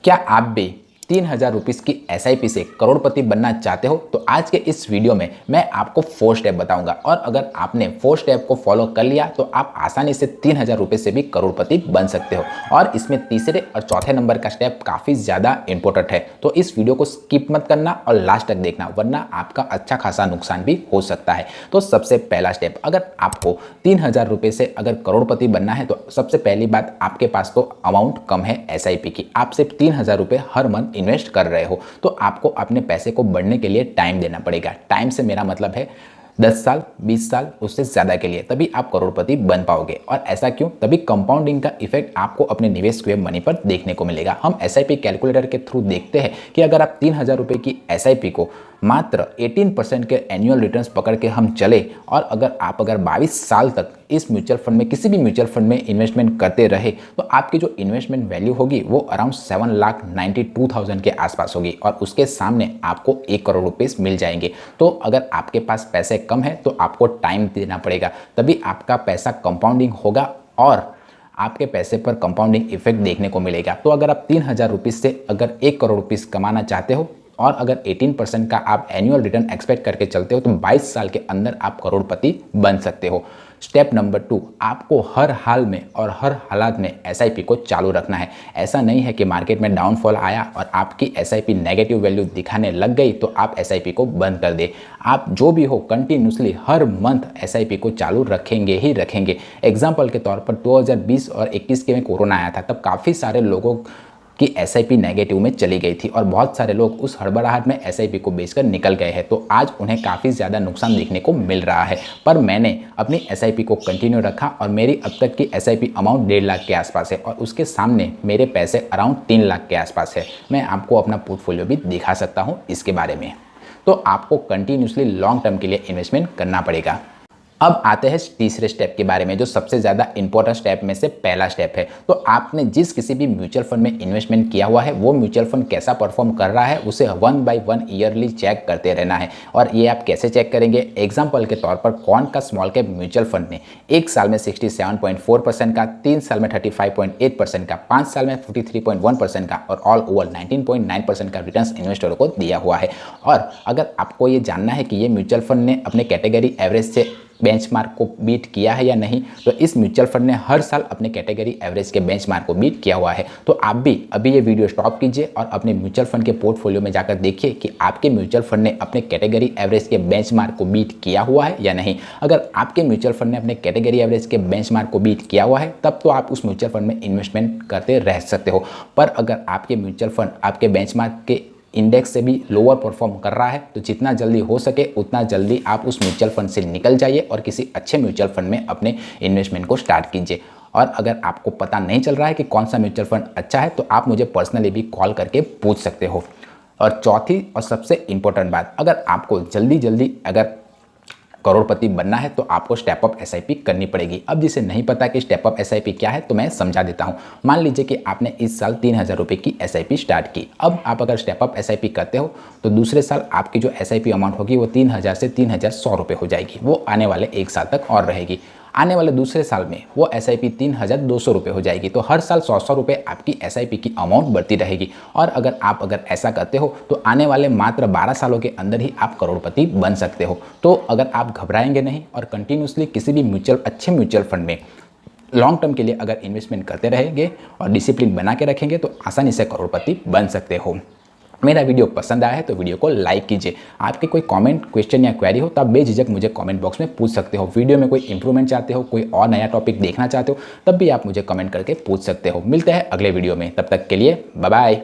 क्या आप भी 3,000 रुपीज़ की SIP से करोड़पति बनना चाहते हो? तो आज के इस वीडियो में मैं आपको 4 स्टेप बताऊंगा और अगर आपने 4 स्टेप को फॉलो कर लिया तो आप आसानी से 3,000 रुपये से भी करोड़पति बन सकते हो। और इसमें तीसरे और चौथे नंबर का स्टेप काफ़ी ज़्यादा इंपॉर्टेंट है, तो इस वीडियो को स्किप मत करना और लास्ट तक देखना, वरना आपका अच्छा खासा नुकसान भी हो सकता है। तो सबसे पहला स्टेप, अगर आपको 3,000 रुपये से अगर करोड़पति बनना है तो सबसे पहली बात, आपके पास तो अमाउंट कम है SIP की, आप सिर्फ 3,000 रुपये हर मंथ इन्वेस्ट कर रहे हो, तो आपको अपने पैसे को बढ़ने के लिए टाइम देना पड़ेगा। टाइम से मेरा मतलब है 10 साल, 20 साल, उससे ज़्यादा के लिए, तभी आप करोड़पति बन पाओगे। और ऐसा क्यों? तभी कंपाउंडिंग का इफेक्ट आपको अपने निवेश हुए मनी पर देखने को मिलेगा। हम SIP कैलकुलेटर के थ्रू देखते हैं कि अगर आप 3,000 रुपये की SIP को मात्र 18% के एनुअल रिटर्न्स पकड़ के हम चले और अगर 22 साल तक इस म्यूचुअल फंड में, किसी भी म्यूचुअल फंड में इन्वेस्टमेंट करते रहे, तो आपकी जो इन्वेस्टमेंट वैल्यू होगी वो अराउंड 7,92,000 के आसपास होगी और उसके सामने आपको 1 करोड़ रुपीस मिल जाएंगे। तो अगर आपके पास पैसे कम है तो आपको टाइम देना पड़ेगा, तभी आपका पैसा कंपाउंडिंग होगा और आपके पैसे पर कंपाउंडिंग इफेक्ट देखने को मिलेगा। तो अगर आप 3,000 रुपीज़ से अगर 1 करोड़ रुपीस कमाना चाहते हो और अगर 18% का आप एनुअल रिटर्न एक्सपेक्ट करके चलते हो तो 22 साल के अंदर आप करोड़पति बन सकते हो। स्टेप नंबर 2, आपको हर हाल में और हर हालात में SIP को चालू रखना है। ऐसा नहीं है कि मार्केट में डाउनफॉल आया और आपकी SIP नेगेटिव वैल्यू दिखाने लग गई तो आप SIP को बंद कर दे। आप जो भी हो कंटिन्यूसली हर मंथ SIP को चालू रखेंगे ही रखेंगे। एग्जाम्पल के तौर पर 2020 और 21 के में कोरोना आया था, तब काफ़ी सारे लोगों कि SIP नेगेटिव में चली गई थी और बहुत सारे लोग उस हड़बड़ाहट में SIP को बेचकर निकल गए हैं, तो आज उन्हें काफ़ी ज़्यादा नुकसान देखने को मिल रहा है। पर मैंने अपनी SIP को कंटिन्यू रखा और मेरी अब तक की SIP अमाउंट 1.5 लाख के आसपास है और उसके सामने मेरे पैसे अराउंड 3 लाख के आसपास है। मैं आपको अपना पोर्टफोलियो भी दिखा सकता हूँ इसके बारे में। तो आपको कंटिन्यूसली लॉन्ग टर्म के लिए इन्वेस्टमेंट करना पड़ेगा। अब आते हैं तीसरे स्टेप के बारे में, जो सबसे ज़्यादा इंपॉर्टेंट स्टेप में से पहला स्टेप है। तो आपने जिस किसी भी म्यूचुअल फंड में इन्वेस्टमेंट किया हुआ है वो म्यूचुअल फंड कैसा परफॉर्म कर रहा है उसे 1 बाय 1 ईयरली चेक करते रहना है। और ये आप कैसे चेक करेंगे? एग्जाम्पल के तौर पर कौन का स्मॉल कैप म्यूचुअल फंड ने 1 साल में 67.4% का, 3 साल में 35.8% का, 5 साल में 43.1% का और ऑल ओवर 19.9% का रिटर्न्स इन्वेस्टरों को दिया हुआ है। और अगर आपको ये जानना है कि ये म्यूचुअल फंड ने अपने कैटेगरी एवरेज से बेंचमार्क को बीट किया है या नहीं, तो इस म्यूचुअल फंड ने हर साल अपने कैटेगरी एवरेज के बेंचमार्क को बीट किया हुआ है। तो आप भी अभी ये वीडियो स्टॉप कीजिए और अपने म्यूचुअल फंड के पोर्टफोलियो में जाकर देखिए कि आपके म्यूचुअल फंड ने अपने कैटेगरी एवरेज के बेंचमार्क को बीट किया हुआ है या नहीं। अगर आपके म्यूचुअल फंड ने अपने कैटेगरी एवरेज के बेंचमार्क को बीट किया हुआ है तब तो आप उस म्यूचुअल फंड में इन्वेस्टमेंट करते रह सकते हो। पर अगर आपके म्यूचुअल फंड आपके बेंचमार्क के इंडेक्स से भी लोअर परफॉर्म कर रहा है तो जितना जल्दी हो सके उतना जल्दी आप उस म्यूचुअल फंड से निकल जाइए और किसी अच्छे म्यूचुअल फंड में अपने इन्वेस्टमेंट को स्टार्ट कीजिए। और अगर आपको पता नहीं चल रहा है कि कौन सा म्यूचुअल फंड अच्छा है तो आप मुझे पर्सनली भी कॉल करके पूछ सकते हो। और चौथी और सबसे इंपॉर्टेंट बात, अगर आपको जल्दी अगर करोड़पति बनना है तो आपको स्टेप अप SIP करनी पड़ेगी। अब जिसे नहीं पता कि स्टेप अप SIP क्या है तो मैं समझा देता हूँ। मान लीजिए कि आपने इस साल 3,000 रुपये की SIP स्टार्ट की। अब आप अगर स्टेप अप SIP करते हो तो दूसरे साल आपकी जो SIP अमाउंट होगी वो 3,000 से 3,100 रुपये हो जाएगी। वो आने वाले 1 साल तक और रहेगी। आने वाले दूसरे साल में वो SIP 3,200 रुपये हो जाएगी। तो हर साल 100 रुपये आपकी SIP की अमाउंट बढ़ती रहेगी। और अगर ऐसा करते हो तो आने वाले मात्र 12 सालों के अंदर ही आप करोड़पति बन सकते हो। तो अगर आप घबराएंगे नहीं और कंटिन्यूसली किसी भी अच्छे म्यूचुअल फंड में लॉन्ग टर्म के लिए अगर इन्वेस्टमेंट करते रहेंगे और डिसिप्लिन बना के रखेंगे तो आसानी से करोड़पति बन सकते हो। मेरा वीडियो पसंद आया है तो वीडियो को लाइक कीजिए। आपके कोई कमेंट, क्वेश्चन या क्वेरी हो तो आप बेझिझक मुझे कमेंट बॉक्स में पूछ सकते हो। वीडियो में कोई इंप्रूवमेंट चाहते हो, कोई और नया टॉपिक देखना चाहते हो, तब भी आप मुझे कमेंट करके पूछ सकते हो। मिलते हैं अगले वीडियो में, तब तक के लिए बाय बाय।